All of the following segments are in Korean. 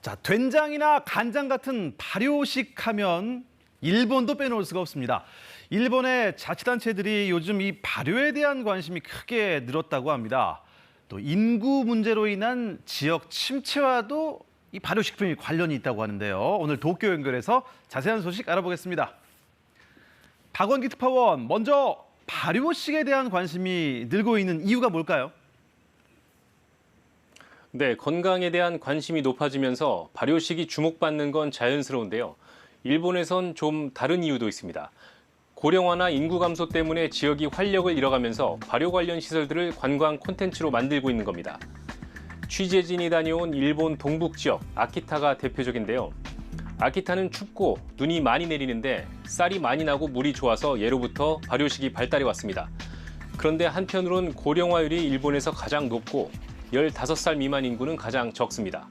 자, 된장이나 간장 같은 발효식 하면 일본도 빼놓을 수가 없습니다. 일본의 자치단체들이 요즘 이 발효에 대한 관심이 크게 늘었다고 합니다. 또 인구 문제로 인한 지역 침체와도 이 발효식품이 관련이 있다고 하는데요. 오늘 도쿄 연결해서 자세한 소식 알아보겠습니다. 박원기 특파원, 먼저 발효식에 대한 관심이 늘고 있는 이유가 뭘까요? 네, 건강에 대한 관심이 높아지면서 발효식이 주목받는 건 자연스러운데요. 일본에선 좀 다른 이유도 있습니다. 고령화나 인구 감소 때문에 지역이 활력을 잃어가면서 발효 관련 시설들을 관광 콘텐츠로 만들고 있는 겁니다. 취재진이 다녀온 일본 동북 지역 아키타가 대표적인데요. 아키타는 춥고 눈이 많이 내리는데 쌀이 많이 나고 물이 좋아서 예로부터 발효식이 발달해 왔습니다. 그런데 한편으론 고령화율이 일본에서 가장 높고 15살 미만 인구는 가장 적습니다.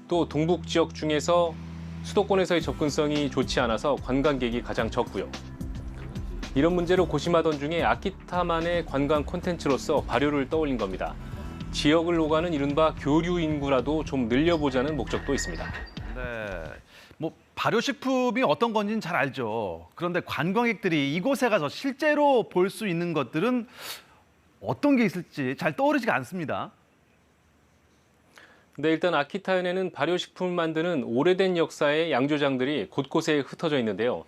또 동북 지역 중에서 수도권에서의 접근성이 좋지 않아서 관광객이 가장 적고요. 이런 문제로 고심하던 중에 아키타만의 관광 콘텐츠로서 발효를 떠올린 겁니다. 지역을 오가는 이른바 교류 인구라도 좀 늘려보자는 목적도 있습니다. 네, 발효식품이 어떤 건지는 잘 알죠. 그런데 관광객들이 이곳에 가서 실제로 볼 수 있는 것들은 어떤 게 있을지 잘 떠오르지가 않습니다. 네, 일단 아키타현에는 발효식품을 만드는 오래된 역사의 양조장들이 곳곳에 흩어져 있는데요.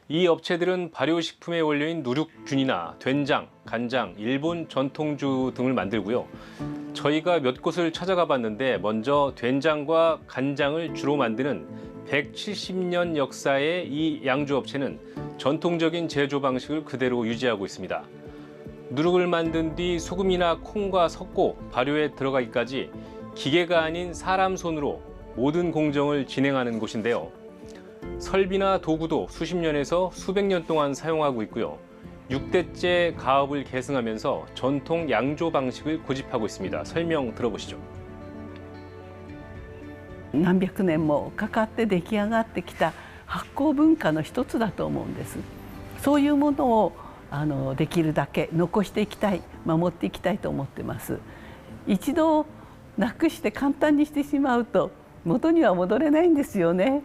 이 업체들은 발효식품의 원료인 누룩균이나 된장, 간장, 일본 전통주 등을 만들고요. 저희가 몇 곳을 찾아가 봤는데 먼저 된장과 간장을 주로 만드는 170년 역사의 이 양조업체는 전통적인 제조 방식을 그대로 유지하고 있습니다. 누룩을 만든 뒤 소금이나 콩과 섞고 발효에 들어가기까지 기계가 아닌 사람 손으로 모든 공정을 진행하는 곳인데요. 설비나 도구도 수십 년에서 수백 년 동안 사용하고 있고요. 6대째 가업을 계승하면서 전통 양조 방식을 고집하고 있습니다. 설명 들어보시죠. 何百年もかかって出来上がってきた発酵文化の一つだと思うんです。そういうものをできるだけ残していきたい、守っていきたいと思ってます。一度なくして簡単にしてしまうと元には戻れないんですよね。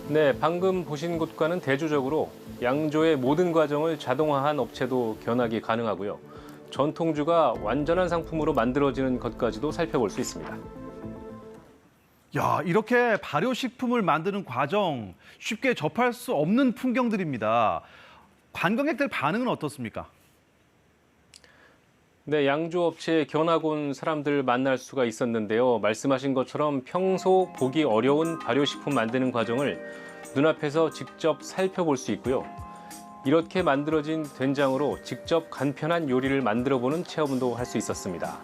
네, 방금 보신 곳과는 대조적으로 양조의 모든 과정을 자동화한 업체도 견학이 가능하고요. 전통주가 완전한 상품으로 만들어지는 것까지도 살펴볼 수 있습니다. 야, 이렇게 발효식품을 만드는 과정 쉽게 접할 수 없는 풍경들입니다. 관광객들 반응은 어떻습니까? 네, 양조업체에 견학 온 사람들 만날 수가 있었는데요. 말씀하신 것처럼 평소 보기 어려운 발효식품 만드는 과정을 눈앞에서 직접 살펴볼 수 있고요. 이렇게 만들어진 된장으로 직접 간편한 요리를 만들어보는 체험도 할 수 있었습니다.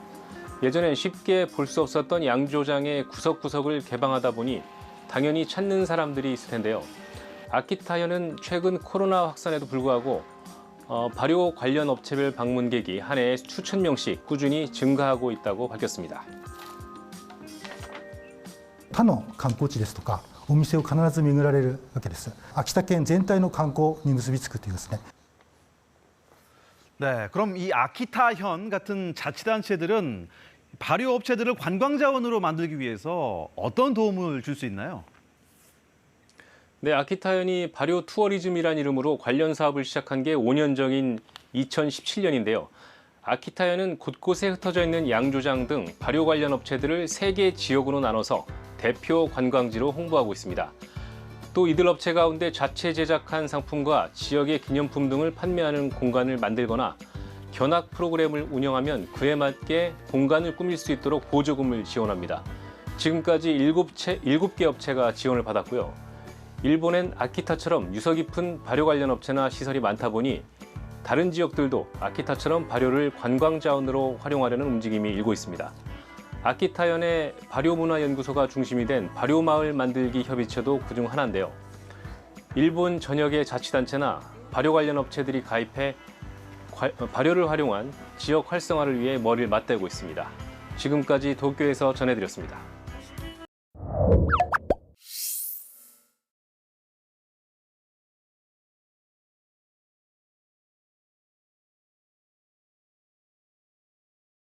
예전엔 쉽게 볼 수 없었던 양조장의 구석구석을 개방하다 보니 당연히 찾는 사람들이 있을 텐데요. 아키타현은 최근 코로나 확산에도 불구하고 발효 관련 업체별 방문객이 한 해에 수천 명씩 꾸준히 증가하고 있다고 밝혔습니다. 他の観光地ですとかお店を必ず巡られるわけです。秋田県全体の観光に結びつくというですね。 네, 그럼 이 아키타현 같은 자치단체들은 발효 업체들을 관광 자원으로 만들기 위해서 어떤 도움을 줄 수 있나요? 네, 아키타현이 발효 투어리즘이란 이름으로 관련 사업을 시작한 게 5년 전인 2017년인데요. 아키타현은 곳곳에 흩어져 있는 양조장 등 발효 관련 업체들을 3개 지역으로 나눠서 대표 관광지로 홍보하고 있습니다. 또 이들 업체 가운데 자체 제작한 상품과 지역의 기념품 등을 판매하는 공간을 만들거나 견학 프로그램을 운영하면 그에 맞게 공간을 꾸밀 수 있도록 보조금을 지원합니다. 지금까지 7개 업체가 지원을 받았고요. 일본엔 아키타처럼 유서 깊은 발효 관련 업체나 시설이 많다 보니 다른 지역들도 아키타처럼 발효를 관광 자원으로 활용하려는 움직임이 일고 있습니다. 아키타현의 발효문화연구소가 중심이 된 발효마을 만들기 협의체도 그중 하나인데요. 일본 전역의 자치단체나 발효 관련 업체들이 가입해 발효를 활용한 지역 활성화를 위해 머리를 맞대고 있습니다. 지금까지 도쿄에서 전해드렸습니다.